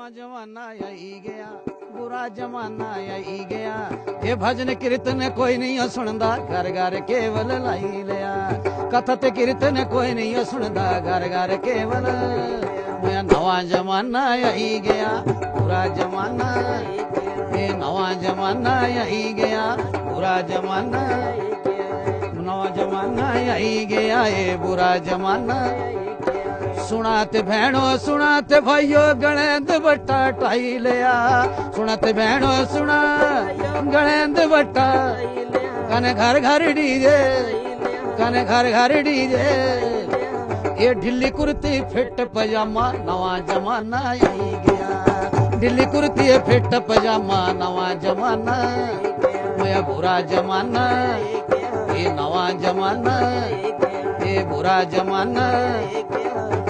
नवा जमाना आई गया, बुरा जमाना आई गया। ये भजन कीर्तन कोई नहीं सुनदा, घर घर केवल लाई लिया। कथा ते कीर्तन कोई नहीं सुनदा, घर घर केवल। नवा जमाना आई गया, बुरा जमाना। ये नवा जमाना आई गया, बुरा जमाना। नवा जमाना आई गया, ये बुरा जमाना। सुनाते भैणो सुनाते भाइयों, गणेंद बट्टा टाई लिया। सुनाते भैणो सुना गणेंद बट्टा। कने घर घर डीजे, कने घर घर डीजे। ये ढिल्ली कुर्ती फिट पजामा, नवा जमाना आई गया। ढिल्ली कुर्ती फिट पजामा, नवा जमाना। मोया बुरा जमाना, ये नवा जमाना। ये बुरा जमाना,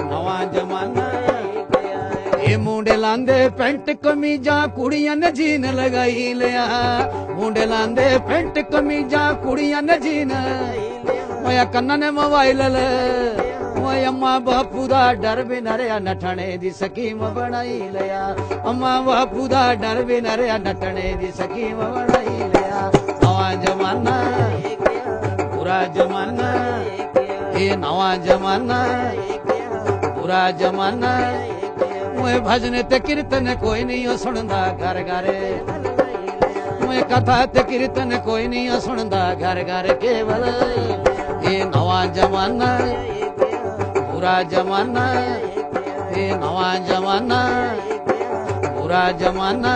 नवा जमाना। ये मुंडे लांदे पेंट कमीजा, कुड़ियां ने जीन लगाई लिया। मुंडे लांदे पेंट कमीजा, कुड़ियां ने जीन। मोया कन्ना ने मोबाइल ले। मोया अम्मा बापू दा डर भी न रहा, नठने दी स्कीम बनाई लिया। अम्मा बापू दा डर भी न रहा, नठने दी स्कीम बनाई लिया। नवा जमाना, बुरा जमाना। ये नवा जमाना, बुरा जमाना। मुझे भजन ते कीर्तन कोई नहीं सुनदा, घर घर। मुझे कथा ते कीर्तन कोई नहीं सुनदा, घर घर केवल। ये नवा जमाना, बुरा जमाना। ये नवा जमाना, बुरा जमाना।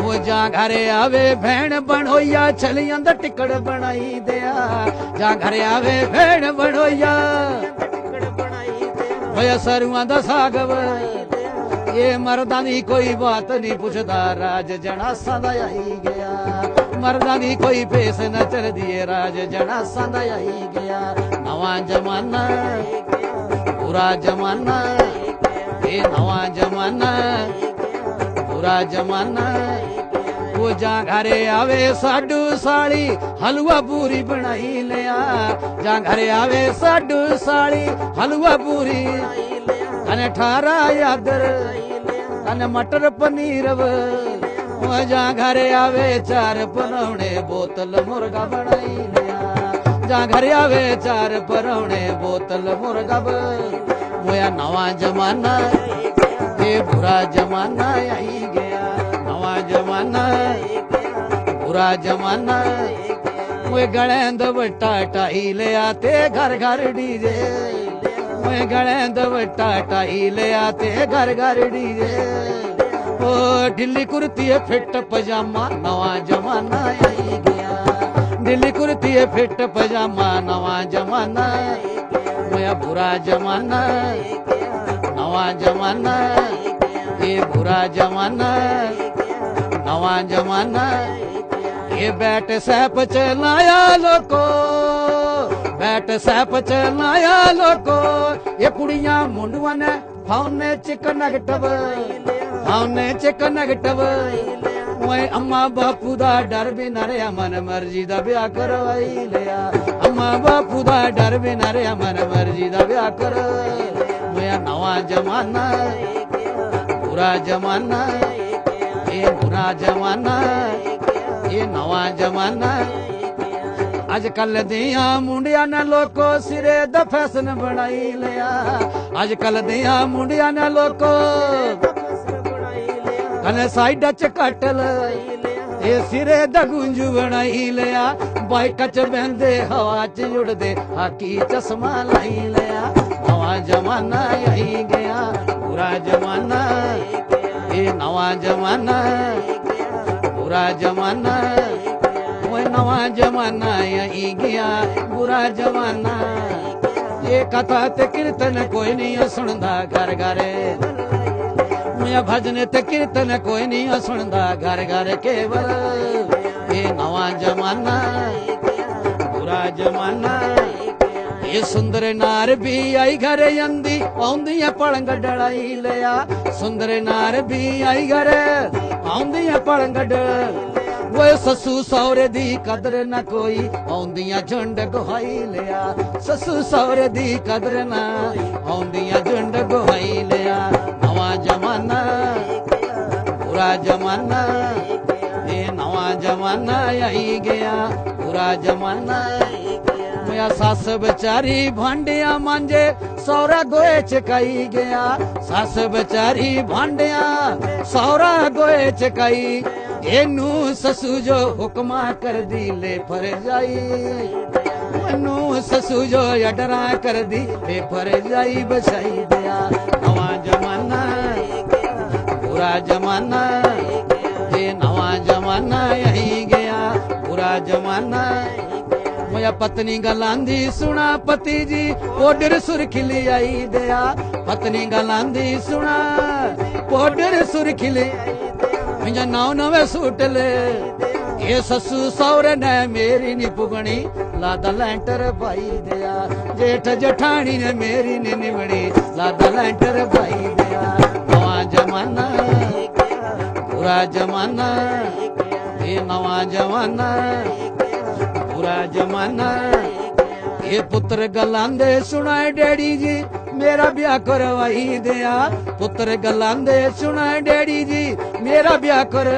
वो जा घरे आवे भैन बनोया, चली अंदर टिकड़ बनाई दिया। जा घरे आवे भैन बनोया, भया सरुआ दा सागव। ये मर्दां दी कोई बात नहीं पुछदा, राज जनासा दा आई गया। मर्दां दी कोई पेस न चल दिए, राज जनासा दा आई गया। नवा जमाना, बुरा जमाना। ये नवा जमाना, बुरा जमाना। वो जा घरे आवे साडू साली, हलवा पूरी बनाई लिया। जा घरे आवे साडू साली, हलवा पूरी। अने 18 यादर, अने मटर पनीर। वो जा घरे आवे 4 परौणे, बोतल मुर्गा बनाई लिया। जा घरे आवे 4 परौणे, बोतल मुर्गा। मोया नवा जमाना, ये बुरा जमाना आई गया। नवा जमाना, बुरा जमाना। वो गणेंद बट्टा टाई लिया, ते घर घर डीजे। वो गणेंद बट्टा टाई लिया, ते घर घर डीजे। ओ ढिल्ली कुर्ती फिट पजामा, नवा जमाना आई गया। ढिल्ली कुर्ती फिट पजामा, नवा जमाना। मोया बुरा जमाना, नवा जमाना। ये बुरा जमाना, नवा जमाना। ये बैट सैप चलाया लोको, बैट सैप चलाया लोको। ये कुड़ियां मुंडुआ ने फाउने चिक नेगेटिव, फाउने चिक नेगेटिव। ओए अम्मा बापू दा डर भी न रहा, मन मर्जी दा ब्याह करवाई लिया। अम्मा बापू दा डर भी न रहा, मन मर्जी दा ब्याह कर। मोया नवा जमाना, बुरा जमाना। ये बुरा जमाना, ये नवा जमाना। अजकल दिया मुंडिया ने लोको सिरे दा फैशन बनाई लिया। अजकल दिया मुंडिया ने लोको कने साइडा च कटल, ये सिरे दा गुंजू बनाई लिया। बाइक च बहंदे हवा च उड़दे, हाकी चश्मा लाई लिया। नवा जमाना आई गया, बुरा जमाना। ये नवा जमाना, बुरा जमाना। वो नवा जमाना आई गया, बुरा जमाना। ये कथा ते कीर्तन कोई नहीं सुनदा, घर घर। मुझे भजन ते कीर्तन कोई नहीं सुनदा, घर घर केवल। ये नवा जमाना, बुरा जमाना। ये सुंदर नार भी आई घर अंदी, आउंदी पलंग डलाई लिया। सुंदर नार भी आई घर आउंदी पलंग। वो ससू सौरे दी कदर न कोई, आउंदियां झुंड गुहाई लिया। ससू सौरे दी कदर न, आउंदियां झुंड गुहाई लिया। नवा जमाना, जमाना ये नवा जमाना आई गया बुरा जमाना मैं सस बेचारी भांडिया मांजे सौरा गोए चकाई गया सस बेचारी भांडिया सौरा गोए चकाई एनू ससू जो हुक्मा कर दी ले फर जाई नू ससू जो अडरा कर दी ले फर जाई बचाई दिया नवा जमाना बुरा जमाना ये नवा जमाना यही गया बुरा जमाना मोया पत्नी गलांदी सुना पति जी पोडर सुरखिली आई दिया पत्नी गलांदी सुना पोडर सुरखिली मुझे नाव नवे सूट ले ये ससू सौरे ने मेरी नी पुगणी लादा लैंटर पाई दिया जेठ जठानी ने मेरी नी निबड़ी लादा लैंटर पाई दिया नवा जमाना बुरा जमाना ये नवा जमाना बुरा जमाना ये पुत्र गलांदे सुनाए डैडी जी मेरा ब्याह करवाई दिया पुत्र गलांदे सुनाए डैडी जी मेरा ब्याह कर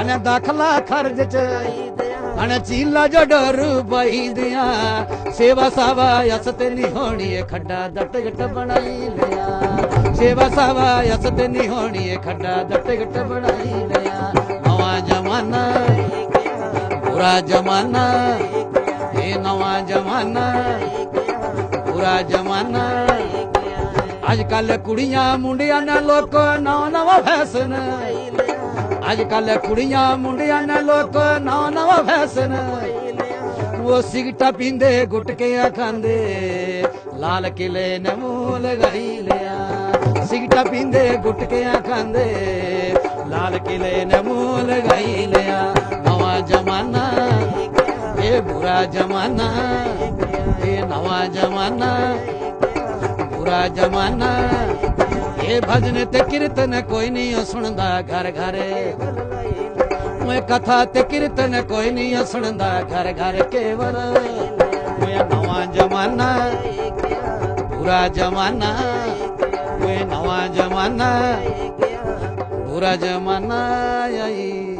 अने दाखला खर्च च अने चीला जो डर पाई दिया सेवा सावा यसते नहीं होनी खड्डा दट गट बनाई लिया सेवा सावा यसते नहीं होनी खड्डा दट गट बनाई लिया नवा जमाना बुरा जमाना ये नवा जमाना बुरा जमाना अजकल कुड़ियां मुंडिया ने लोक नवा नवा फैशन अजकल कुड़ियां मुंडिया ने लोक नवा नवा फैशन वो सिगटा पींदे गुटकियां खांदे लाल किले ने मुंह लगाई लिया सिगटा पींदे गुटकियां खांदे लाल किले ने मुंह लगाई लिया नवा जमाना ये बुरा जमाना ये नवा जमाना बुरा जमाना ये भजन ते कीर्तन कोई नहीं सुनदा घर घर मैं कथा ते कीर्तन कोई नहीं सुनदा घर घर केवल मैं नवा जमाना बुरा जमाना मैं नवा जमाना बुरा जमाना आई